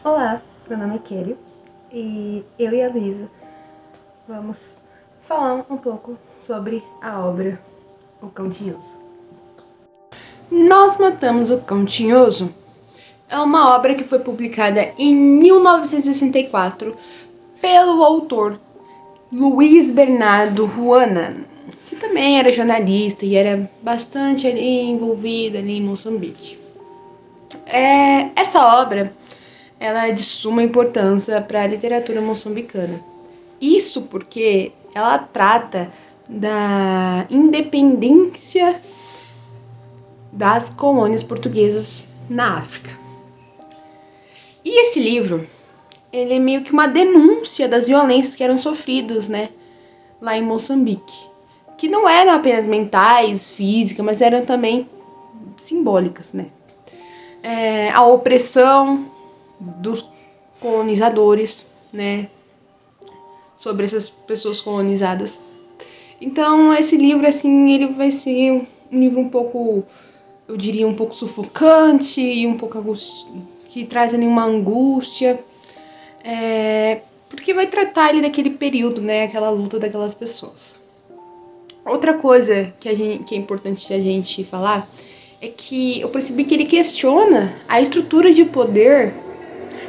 Olá, meu nome é Kelly e eu e a Luísa vamos falar um pouco sobre a obra O Cão Tinhoso. Nós Matamos o Cão Tinhoso é uma obra que foi publicada em 1964 pelo autor Luiz Bernardo Ruana, que também era jornalista e era bastante envolvido ali em Moçambique. Essa obra ela é de suma importância para a literatura moçambicana. Isso porque ela trata da independência das colônias portuguesas na África. E esse livro, ele é meio que uma denúncia das violências que eram sofridas, lá em Moçambique. Que não eram apenas mentais, físicas, mas eram também simbólicas, a opressão dos colonizadores, sobre essas pessoas colonizadas. Então, esse livro, assim, ele vai ser um livro um pouco, eu diria, um pouco sufocante e um pouco que traz ali uma angústia, porque vai tratar ali daquele período, aquela luta daquelas pessoas. Outra coisa que é importante a gente falar é que eu percebi que ele questiona a estrutura de poder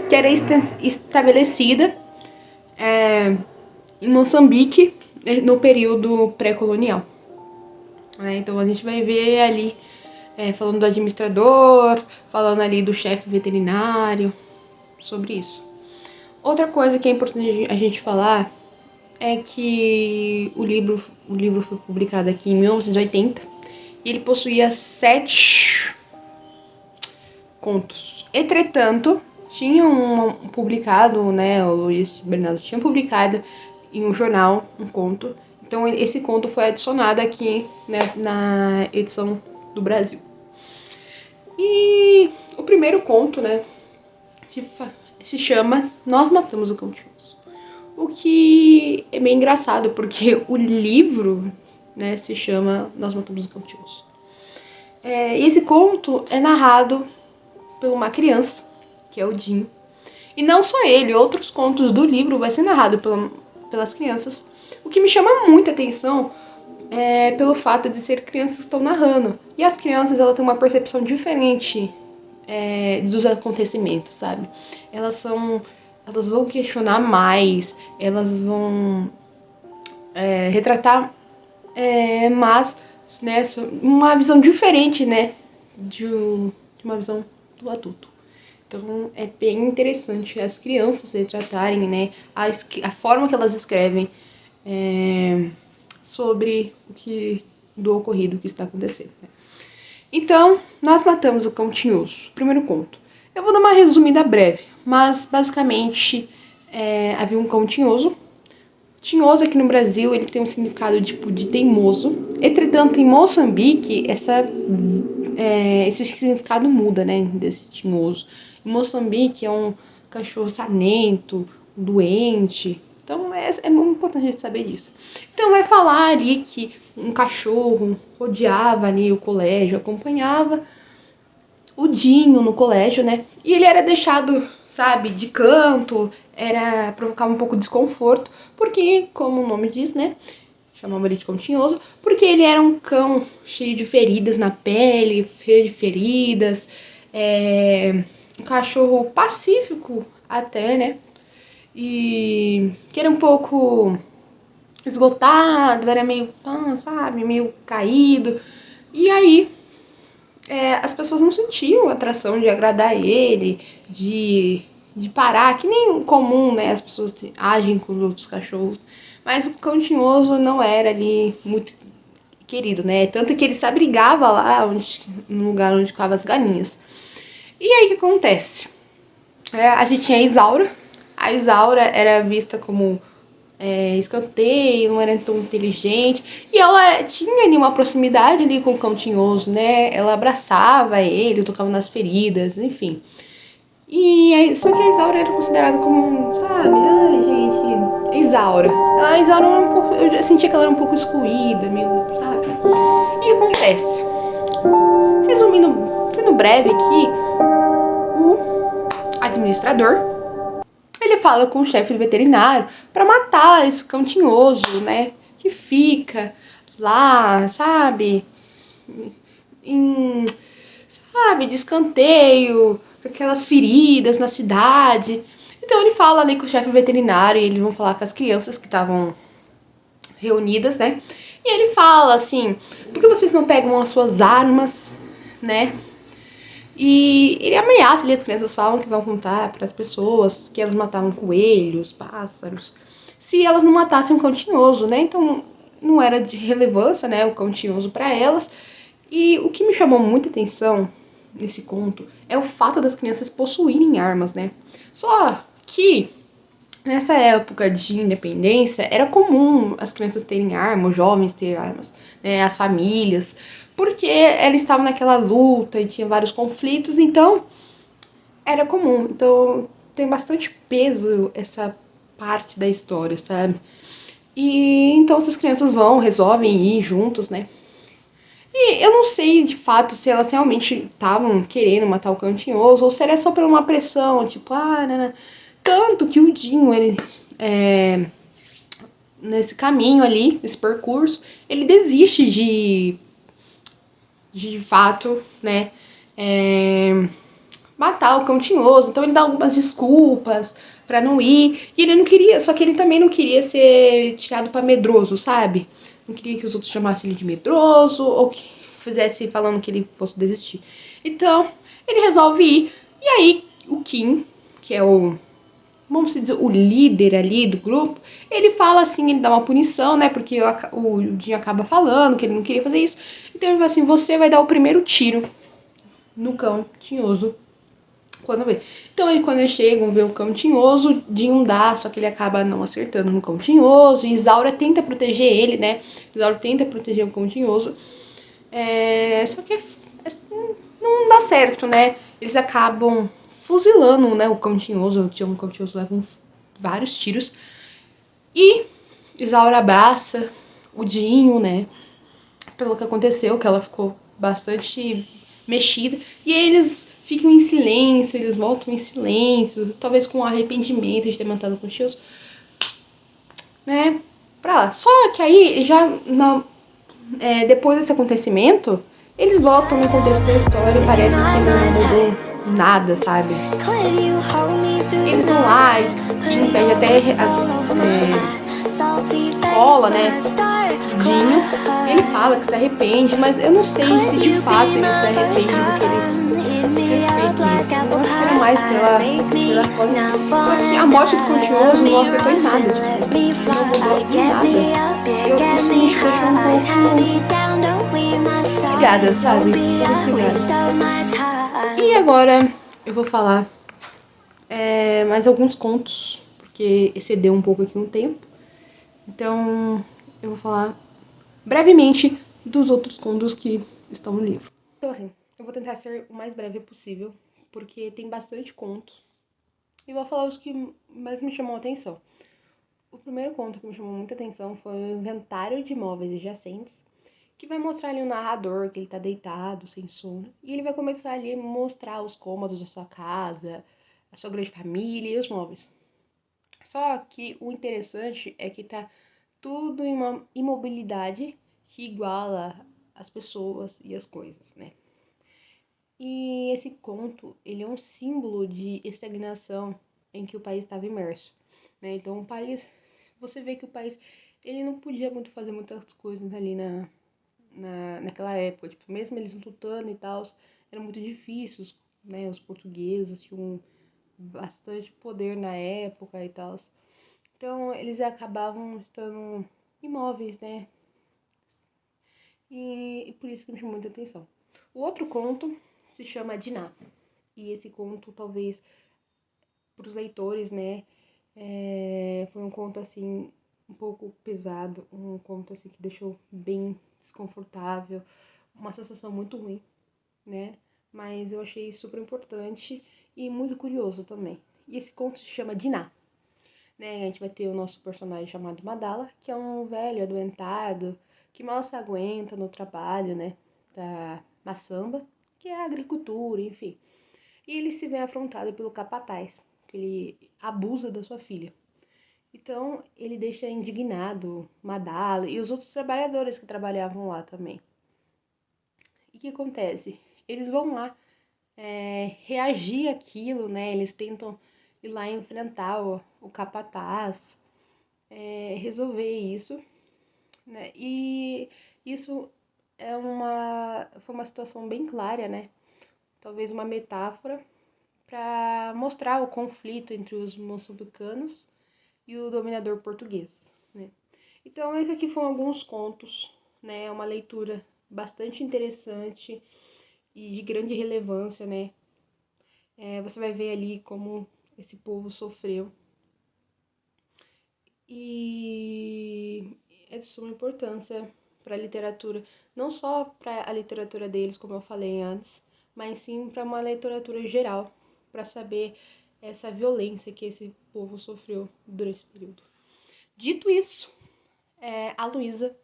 que era estabelecida em Moçambique no período pré-colonial. Então a gente vai ver ali falando do administrador, falando ali do chefe veterinário, sobre isso. Outra coisa que é importante a gente falar é que o livro foi publicado aqui em 1980 e ele possuía 7 contos. Entretanto, tinham publicado, o Luiz Bernardo tinha publicado em um jornal um conto. Então esse conto foi adicionado aqui, na edição do Brasil. E o primeiro conto, se chama Nós Matamos o Cão Tinhoso. O que é bem engraçado, porque o livro, se chama Nós Matamos o Cão Tinhoso. Esse conto é narrado por uma criança, que é o Dinho. E não só ele, outros contos do livro vai ser narrado pelas crianças. O que me chama muita atenção é pelo fato de ser crianças que estão narrando. E as crianças, elas têm uma percepção diferente dos acontecimentos, sabe? Elas vão questionar mais, elas vão retratar mais, uma visão diferente, de uma visão do adulto. Então é bem interessante as crianças retratarem, a forma que elas escrevem sobre do ocorrido, o que está acontecendo. Então, Nós Matamos o Cão Tinhoso, primeiro conto. Eu vou dar uma resumida breve, mas basicamente havia um cão tinhoso. Tinhoso aqui no Brasil, ele tem um significado tipo de teimoso. Entretanto, em Moçambique, esse significado muda, desse tinhoso. Em Moçambique é um cachorro sarnento, doente. Então é muito importante a gente saber disso. Então vai falar ali que um cachorro rodeava ali o colégio, acompanhava o Dinho no colégio, E ele era deixado, de canto, provocava um pouco de desconforto, porque, como o nome diz, chamava ele de cão tinhoso, porque ele era um cão cheio de feridas na pele, cheio de feridas, um cachorro pacífico até, e que era um pouco esgotado, era meio, meio caído. E aí, as pessoas não sentiam atração de agradar ele, de parar, que nem comum, as pessoas agem com os outros cachorros. Mas o cão tinhoso não era ali muito querido, Tanto que ele se abrigava lá no lugar onde ficavam as galinhas. E aí o que acontece? A gente tinha a Isaura. A Isaura era vista como escanteio, não era tão inteligente. E ela tinha ali uma proximidade ali com o cão tinhoso, Ela abraçava ele, tocava nas feridas, enfim. Só que a Isaura era considerada como, ai gente, Isaura. A Isaura era um pouco, eu sentia que ela era um pouco excluída, meio, E o que acontece? Resumindo, sendo breve aqui, administrador, ele fala com o chefe do veterinário para matar esse cão tinhoso, né? Que fica lá, sabe? De escanteio, com aquelas feridas na cidade. Então ele fala ali com o chefe veterinário e eles vão falar com as crianças que estavam reunidas, né? E ele fala assim, por que vocês não pegam as suas armas, né? E ele ameaça ali, as crianças falam que vão contar para as pessoas que elas matavam coelhos, pássaros, se elas não matassem um cão tinhoso, né? Então não era de relevância, né, o cão tinhoso para elas. E o que me chamou muita atenção nesse conto é o fato das crianças possuírem armas, né? Só que nessa época de independência era comum as crianças terem armas, os jovens terem armas, né? As famílias, porque eles estavam naquela luta e tinha vários conflitos, então era comum. Então tem bastante peso essa parte da história, sabe? E então essas crianças resolvem ir juntos, né? E eu não sei de fato se elas realmente estavam querendo matar o cão tinhoso ou se era só por uma pressão, tipo, né. Tanto que o Dinho, ele, nesse caminho ali, nesse percurso, ele desiste de fato, né, matar o cão tinhoso. Então ele dá algumas desculpas pra não ir. E ele não queria, só que ele também não queria ser tirado pra medroso, sabe? Não queria que os outros chamassem ele de medroso ou que fizesse falando que ele fosse desistir. Então, ele resolve ir. E aí, o Kim, que é vamos dizer, o líder ali do grupo, ele fala assim, ele dá uma punição, né? Porque o Jin acaba falando que ele não queria fazer isso. Então ele fala assim, você vai dar o primeiro tiro no cão tinhoso quando vê. Então quando eles chegam, vê o cão tinhoso, Jin dá, só que ele acaba não acertando no cão tinhoso. E Isaura tenta proteger ele, né? Isaura tenta proteger o cão tinhoso. Só que não dá certo, né? Eles acabam fuzilando, né, o cão tinhoso. O cão tinhoso leva vários tiros. E Isaura abraça o Dinho, né? Pelo que aconteceu, que ela ficou bastante mexida. E eles ficam em silêncio, eles voltam em silêncio, talvez com arrependimento de ter matado com os tios, né? Pra lá. Só que aí, depois desse acontecimento, eles voltam no contexto da história e parece que não mudou nada, sabe? Eles vão lá e impede até escola, né? Dinho, ele fala que se arrepende, mas eu não sei se de fato ele se arrepende do que ele ter feito isso. Eu acho que era mais pela forma. Só que a morte do Continoso não afetou em nada, tipo, não mudou em nada. Isso me deixou um pouco ligada, sabe? E agora eu vou falar mais alguns contos, porque excedeu um pouco aqui um tempo. Então eu vou falar brevemente dos outros contos que estão no livro. Então assim, eu vou tentar ser o mais breve possível, porque tem bastante contos. E vou falar os que mais me chamam a atenção. O primeiro conto que me chamou muita atenção foi o Inventário de Móveis Adjacentes, que vai mostrar ali o narrador, que ele tá deitado, sem sono, e ele vai começar ali a mostrar os cômodos da sua casa, a sua grande família e os móveis. Só que o interessante é que tá tudo em uma imobilidade que iguala as pessoas e as coisas, né? E esse conto, ele é um símbolo de estagnação em que o país estava imerso, né? Então o país, você vê que o país, ele não podia muito fazer muitas coisas ali naquela época, tipo, mesmo eles lutando e tal, era muito difícil, né? Os portugueses tinham bastante poder na época e tal. Então eles acabavam estando imóveis, né? E por isso que me chamou muita atenção. O outro conto se chama Diná. E esse conto, talvez, para os leitores, né? Foi um conto, assim, um pouco pesado. Um conto, assim, que deixou bem desconfortável. Uma sensação muito ruim, né? Mas eu achei super importante e muito curioso também. E esse conto se chama Diná. Né? A gente vai ter o nosso personagem chamado Madala, que é um velho adoentado, que mal se aguenta no trabalho, né, da maçamba, que é a agricultura, enfim. e ele se vê afrontado pelo capataz, que ele abusa da sua filha. Então, ele deixa indignado Madala e os outros trabalhadores que trabalhavam lá também. E o que acontece? Eles vão lá reagir àquilo, né? Eles tentam ir lá enfrentar o capataz, resolver isso, né? E isso foi uma situação bem clara, né? Talvez uma metáfora para mostrar o conflito entre os moçambicanos e o dominador português, né? Então, esses aqui foram alguns contos, né? Uma leitura bastante interessante e de grande relevância, né? Você vai ver ali como esse povo sofreu. E é de suma importância para a literatura, não só para a literatura deles, como eu falei antes, mas sim para uma literatura geral, para saber essa violência que esse povo sofreu durante esse período. Dito isso, a Luísa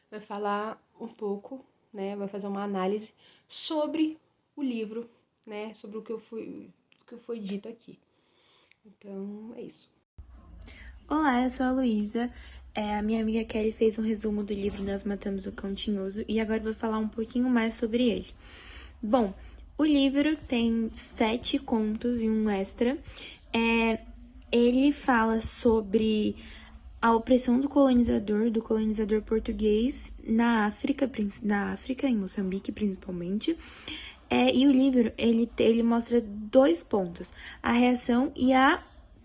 vai falar um pouco, né, vai fazer uma análise sobre o livro, né, sobre o que foi dito aqui. Então, é isso. Olá, eu sou a Luísa. A minha amiga Kelly fez um resumo do livro Nós Matamos o Cão Tinhoso e agora eu vou falar um pouquinho mais sobre ele. Bom, o livro tem 7 contos e um extra. Ele fala sobre a opressão do colonizador português na África, em Moçambique principalmente. E o livro, ele mostra 2 pontos, a reação e a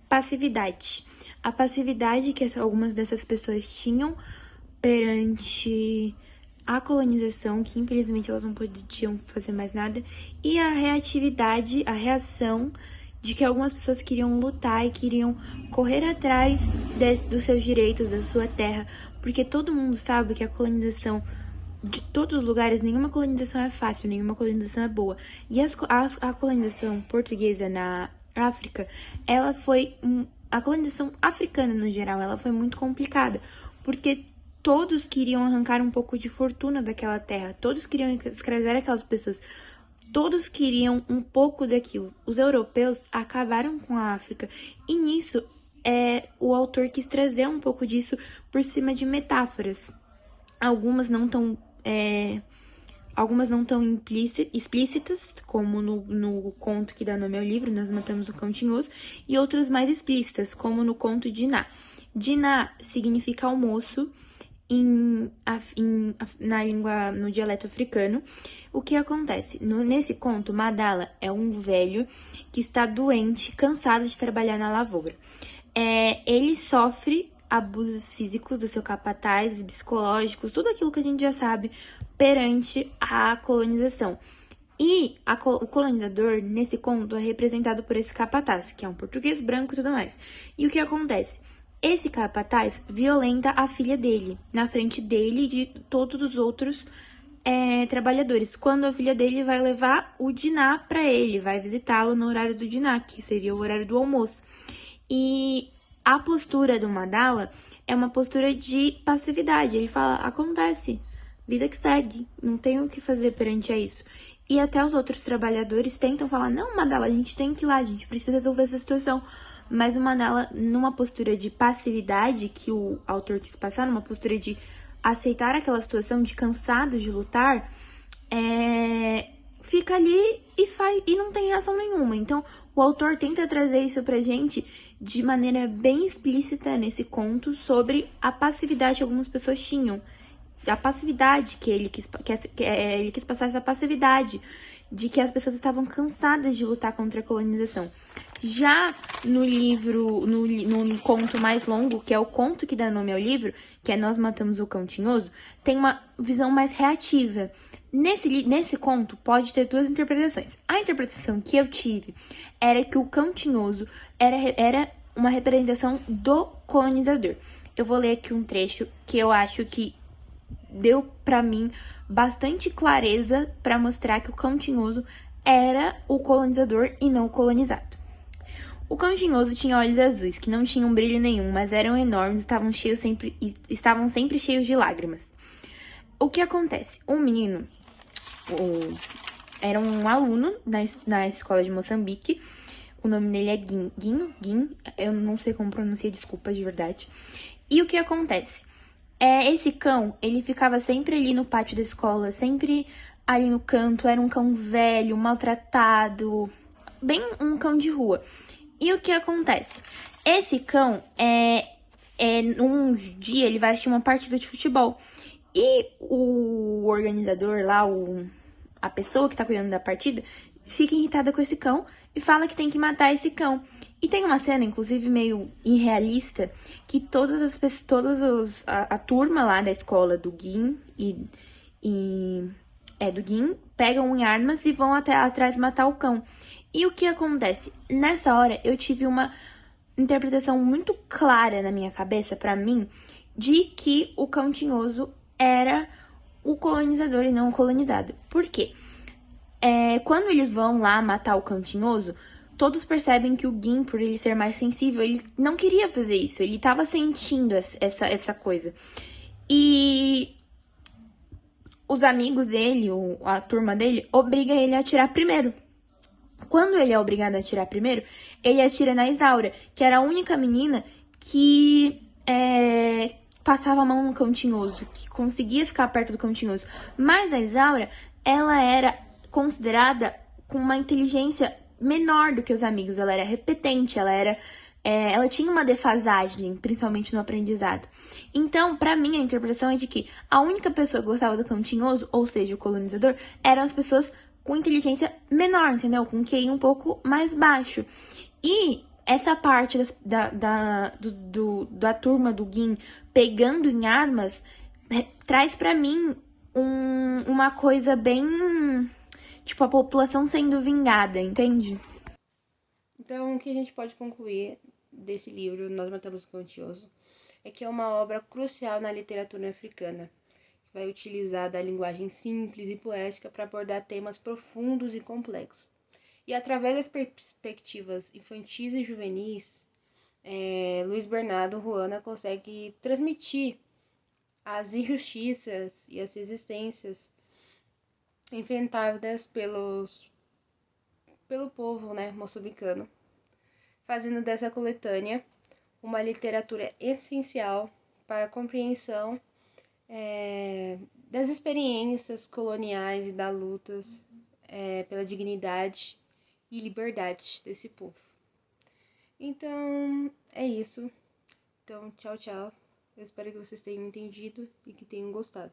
passividade. A passividade que algumas dessas pessoas tinham perante a colonização, que infelizmente elas não podiam fazer mais nada, e a reatividade, a reação de que algumas pessoas queriam lutar e queriam correr atrás dos seus direitos, da sua terra, porque todo mundo sabe que a colonização de todos os lugares, nenhuma colonização é fácil, nenhuma colonização é boa. E a colonização portuguesa na África, a colonização africana no geral, ela foi muito complicada, porque todos queriam arrancar um pouco de fortuna daquela terra, todos queriam escravizar aquelas pessoas, todos queriam um pouco daquilo. Os europeus acabaram com a África, e nisso o autor quis trazer um pouco disso por cima de metáforas. Algumas não tão explícitas, como no conto que dá nome ao livro, Nós Matamos o Cão Tinhoso, e outras mais explícitas, como no conto de Diná. Diná significa almoço no dialeto africano. O que acontece? Nesse conto, Madala é um velho que está doente, cansado de trabalhar na lavoura. Ele sofre abusos físicos do seu capataz, psicológicos, tudo aquilo que a gente já sabe perante a colonização. E o colonizador, nesse conto, é representado por esse capataz, que é um português branco e tudo mais. E o que acontece? Esse capataz violenta a filha dele, na frente dele e de todos os outros trabalhadores. Quando a filha dele vai levar o diná para ele, vai visitá-lo no horário do diná, que seria o horário do almoço. E a postura do Madala é uma postura de passividade. Ele fala, acontece, vida que segue, não tem o que fazer perante a isso. E até os outros trabalhadores tentam falar, não, Madala, a gente tem que ir lá, a gente precisa resolver essa situação. Mas o Madala, numa postura de passividade que o autor quis passar, numa postura de aceitar aquela situação, de cansado de lutar, fica ali e não tem reação nenhuma. Então, o autor tenta trazer isso pra gente de maneira bem explícita nesse conto sobre a passividade que algumas pessoas tinham. A passividade que ele quis passar, essa passividade de que as pessoas estavam cansadas de lutar contra a colonização. Já no livro, no conto mais longo, que é o conto que dá nome ao livro, que é Nós Matamos o Cão Tinhoso, tem uma visão mais reativa. Nesse conto pode ter 2 interpretações. A interpretação que eu tive era que o Cão Tinhoso era uma representação do colonizador. Eu vou ler aqui um trecho que eu acho que deu pra mim bastante clareza para mostrar que o Cão Tinhoso era o colonizador e não o colonizado. O Cão Tinhoso tinha olhos azuis, que não tinham brilho nenhum, mas eram enormes e estavam sempre cheios de lágrimas. O que acontece? Um menino, era um aluno na escola de Moçambique. O nome dele é Guinho, eu não sei como pronuncia, desculpa, de verdade. E o que acontece? Esse cão, ele ficava sempre ali no pátio da escola, sempre ali no canto, era um cão velho, maltratado, bem um cão de rua. E o que acontece? Esse cão, um dia ele vai assistir uma partida de futebol. E o organizador lá, a pessoa que tá cuidando da partida, fica irritada com esse cão e fala que tem que matar esse cão. E tem uma cena, inclusive, meio irrealista, que todas as pessoas, a turma lá da escola do Guin do Guin, pegam em armas e vão até atrás matar o cão. E o que acontece? Nessa hora, eu tive uma interpretação muito clara na minha cabeça, pra mim, de que o cão tinhoso era o colonizador e não o colonizado. Por quê? Quando eles vão lá matar o cão tinhoso, todos percebem que o Gin, por ele ser mais sensível, ele não queria fazer isso. Ele tava sentindo essa coisa. E os amigos dele, a turma dele, obriga ele a atirar primeiro. Quando ele é obrigado a atirar primeiro, ele atira na Isaura, que era a única menina que passava a mão no cão tinhoso, que conseguia ficar perto do cão tinhoso. Mas a Isaura, ela era considerada com uma inteligência menor do que os amigos. Ela era repetente, ela tinha uma defasagem, principalmente no aprendizado. Então, pra mim, a interpretação é de que a única pessoa que gostava do cão tinhoso, ou seja, o colonizador, eram as pessoas com inteligência menor, entendeu? Com QI um pouco mais baixo. E essa parte da turma do Gin pegando em armas traz pra mim uma coisa bem, tipo, a população sendo vingada, entende? Então, o que a gente pode concluir desse livro, Nós Matamos o Cão Tinhoso, é que é uma obra crucial na literatura africana, que vai utilizar da linguagem simples e poética para abordar temas profundos e complexos. E através das perspectivas infantis e juvenis, Luiz Bernardo Ruana consegue transmitir as injustiças e as resistências enfrentadas pelo povo, né, moçambicano, fazendo dessa coletânea uma literatura essencial para a compreensão das experiências coloniais e das lutas pela dignidade e liberdade desse povo. Então, é isso. Então, tchau, tchau. Eu espero que vocês tenham entendido e que tenham gostado.